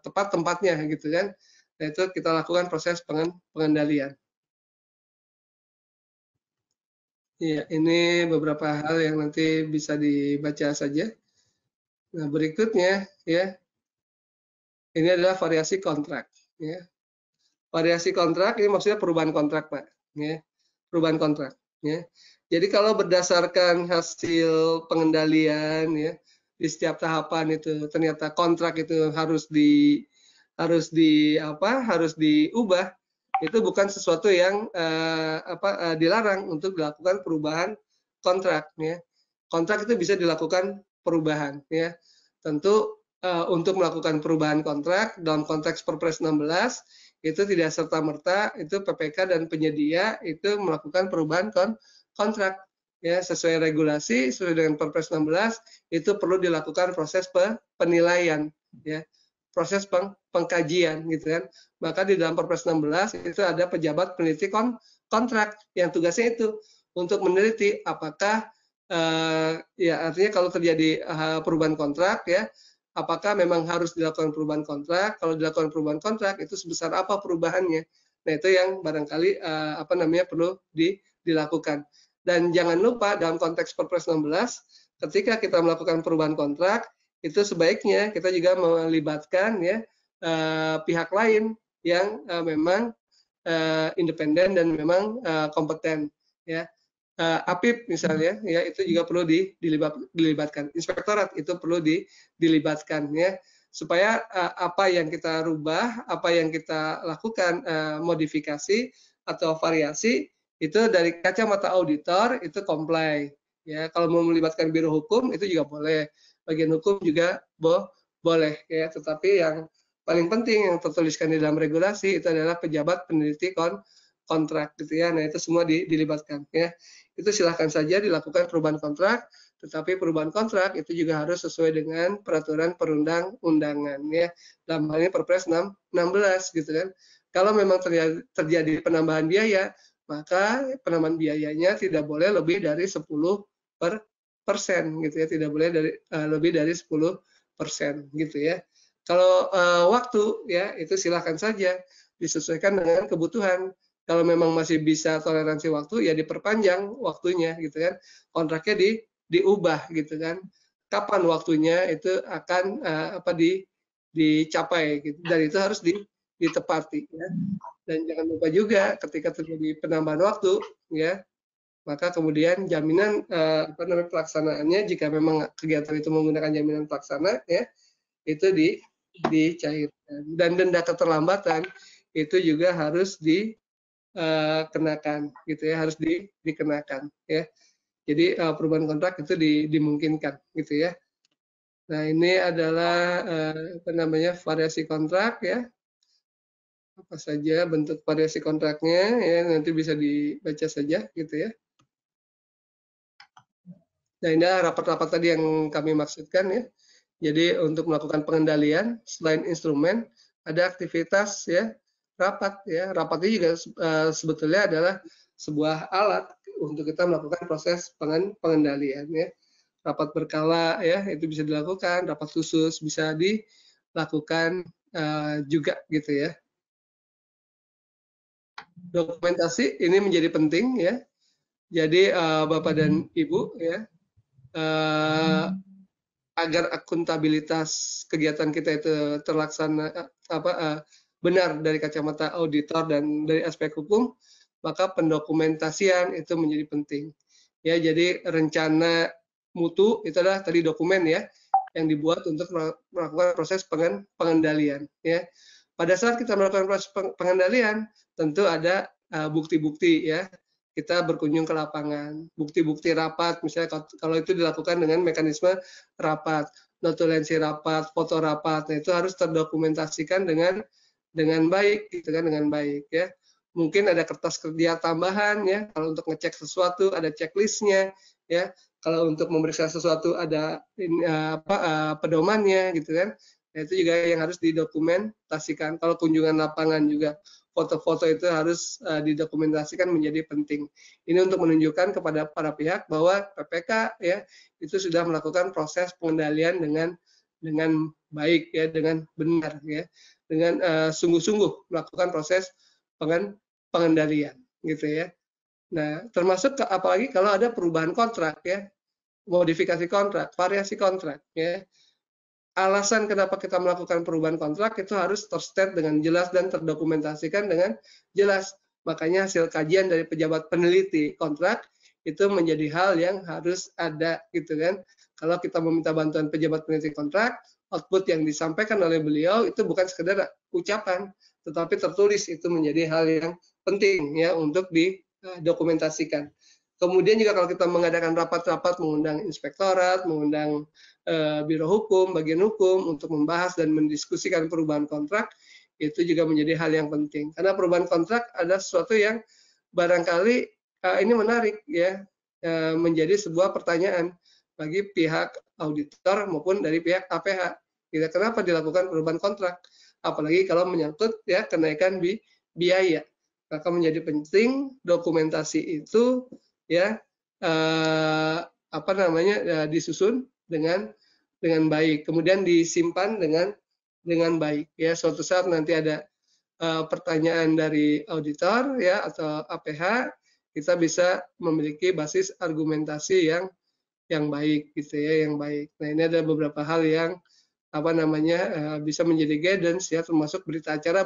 tepat tempatnya gitu kan. Nah, itu kita lakukan proses pengendalian. Iya, ini beberapa hal yang nanti bisa dibaca saja. Nah, berikutnya ya, ini adalah variasi kontrak. Ya. Variasi kontrak ini maksudnya perubahan kontrak, Pak. Ya, perubahan kontrak. Ya. Jadi kalau berdasarkan hasil pengendalian ya di setiap tahapan itu ternyata kontrak itu harus diubah, itu bukan sesuatu yang dilarang untuk dilakukan perubahan kontrak. Ya. Kontrak itu bisa dilakukan perubahan. Ya. Tentu untuk melakukan perubahan kontrak dalam konteks Perpres 16 itu tidak serta-merta itu PPK dan penyedia itu melakukan perubahan kontrak ya sesuai regulasi sesuai dengan Perpres 16 itu perlu dilakukan proses penilaian ya proses pengkajian gitu kan. Maka di dalam Perpres 16 itu ada pejabat peneliti kontrak yang tugasnya itu untuk meneliti apakah ya artinya kalau terjadi perubahan kontrak ya apakah memang harus dilakukan perubahan kontrak? Kalau dilakukan perubahan kontrak itu sebesar apa perubahannya? Nah itu yang barangkali perlu dilakukan. Dan jangan lupa dalam konteks Perpres 16, ketika kita melakukan perubahan kontrak itu sebaiknya kita juga melibatkan ya pihak lain yang memang independen dan memang kompeten ya. APIP misalnya ya itu juga perlu dilibatkan, inspektorat itu perlu dilibatkan ya supaya apa yang kita rubah, apa yang kita lakukan modifikasi atau variasi itu dari kacamata auditor itu comply ya. Kalau mau melibatkan biro hukum itu juga boleh, bagian hukum juga boleh ya, tetapi yang paling penting yang tertuliskan di dalam regulasi itu adalah pejabat peneliti kontrak gitu ya. Nah itu semua dilibatkan ya. Itu silahkan saja dilakukan perubahan kontrak, tetapi perubahan kontrak itu juga harus sesuai dengan peraturan perundang-undangan ya. Dalam hal ini Perpres 16 gitu kan. Kalau memang terjadi penambahan biaya, maka penambahan biayanya tidak boleh lebih dari 10% gitu ya, tidak boleh lebih dari 10% gitu ya. Kalau waktu ya itu silahkan saja disesuaikan dengan kebutuhan. Kalau memang masih bisa toleransi waktu ya diperpanjang waktunya gitu kan, kontraknya diubah gitu kan, kapan waktunya itu akan dicapai gitu, dan itu harus ditepati ya. Dan jangan lupa juga ketika terjadi penambahan waktu ya maka kemudian jaminan pelaksanaannya jika memang kegiatan itu menggunakan jaminan pelaksana ya itu dicairkan, dan denda keterlambatan itu juga harus dikenakan gitu ya, harus dikenakan ya. Jadi perubahan kontrak itu dimungkinkan gitu ya. Nah ini adalah variasi kontrak ya, apa saja bentuk variasi kontraknya ya, nanti bisa dibaca saja gitu ya. Nah ini rapat-rapat tadi yang kami maksudkan ya. Jadi untuk melakukan pengendalian selain instrumen ada aktivitas ya rapat ya. Rapat ini juga sebetulnya adalah sebuah alat untuk kita melakukan proses pengendalian ya. Rapat berkala ya itu bisa dilakukan, rapat khusus bisa dilakukan juga gitu ya. Dokumentasi ini menjadi penting ya. Jadi Bapak dan Ibu ya agar akuntabilitas kegiatan kita itu terlaksana benar dari kacamata auditor dan dari aspek hukum, maka pendokumentasian itu menjadi penting. Ya, jadi rencana mutu itu adalah tadi dokumen ya yang dibuat untuk melakukan proses pengendalian ya. Pada saat kita melakukan proses pengendalian, tentu ada bukti-bukti ya. Kita berkunjung ke lapangan, bukti-bukti rapat, misalnya kalau itu dilakukan dengan mekanisme rapat, notulensi rapat, foto rapat, nah itu harus terdokumentasikan dengan baik, gitu kan, dengan baik ya. Mungkin ada kertas kerja tambahan ya, kalau untuk ngecek sesuatu ada checklistnya ya, kalau untuk memeriksa sesuatu ada pedomannya gitu kan. Nah, itu juga yang harus didokumentasikan. Kalau kunjungan lapangan juga foto-foto itu harus didokumentasikan menjadi penting. Ini untuk menunjukkan kepada para pihak bahwa PPK ya itu sudah melakukan proses pengendalian dengan baik ya, dengan benar ya, dengan sungguh-sungguh melakukan proses pengendalian gitu ya. Nah, termasuk apalagi kalau ada perubahan kontrak ya, modifikasi kontrak, variasi kontrak ya. alasan kenapa kita melakukan perubahan kontrak itu harus terstate dengan jelas dan terdokumentasikan dengan jelas. Makanya hasil kajian dari pejabat peneliti kontrak itu menjadi hal yang harus ada gitu kan. Kalau kita meminta bantuan pejabat peneliti kontrak, output yang disampaikan oleh beliau itu bukan sekedar ucapan, tetapi tertulis. Itu menjadi hal yang penting ya untuk didokumentasikan. Kemudian juga kalau kita mengadakan rapat-rapat, mengundang inspektorat, mengundang biro hukum, bagian hukum untuk membahas dan mendiskusikan perubahan kontrak, itu juga menjadi hal yang penting. Karena perubahan kontrak ada sesuatu yang barangkali ini menarik ya, menjadi sebuah pertanyaan bagi pihak auditor maupun dari pihak APH. Kenapa dilakukan perubahan kontrak? Apalagi kalau menyangkut ya kenaikan biaya. Maka menjadi penting dokumentasi itu ya disusun dengan baik, kemudian disimpan dengan baik ya. Suatu saat nanti ada pertanyaan dari auditor ya atau APH, kita bisa memiliki basis argumentasi yang baik gitu ya, yang baik. Nah, ini ada beberapa hal yang bisa menjadi guidance ya, termasuk berita acara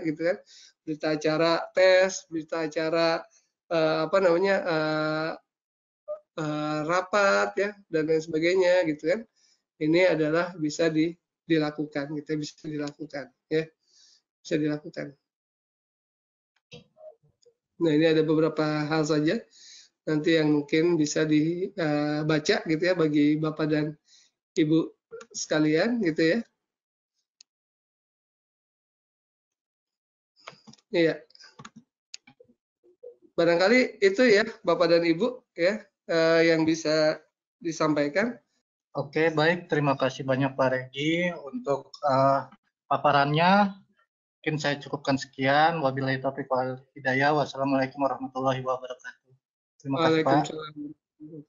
gitu kan, berita acara tes, berita acara rapat ya dan lain sebagainya gitu kan. Ini adalah bisa dilakukan, kita bisa dilakukan ya, bisa dilakukan. Nah, ini ada beberapa hal saja nanti yang mungkin bisa dibaca gitu ya bagi Bapak dan Ibu sekalian gitu ya. Iya. Barangkali itu ya Bapak dan Ibu ya yang bisa disampaikan. Oke, baik. Terima kasih banyak Pak Regi untuk paparannya. Mungkin saya cukupkan sekian. Wabillahi taufiq wal hidayah. Wassalamualaikum warahmatullahi wabarakatuh. Terima kasih Pak. Waalaikumsalam.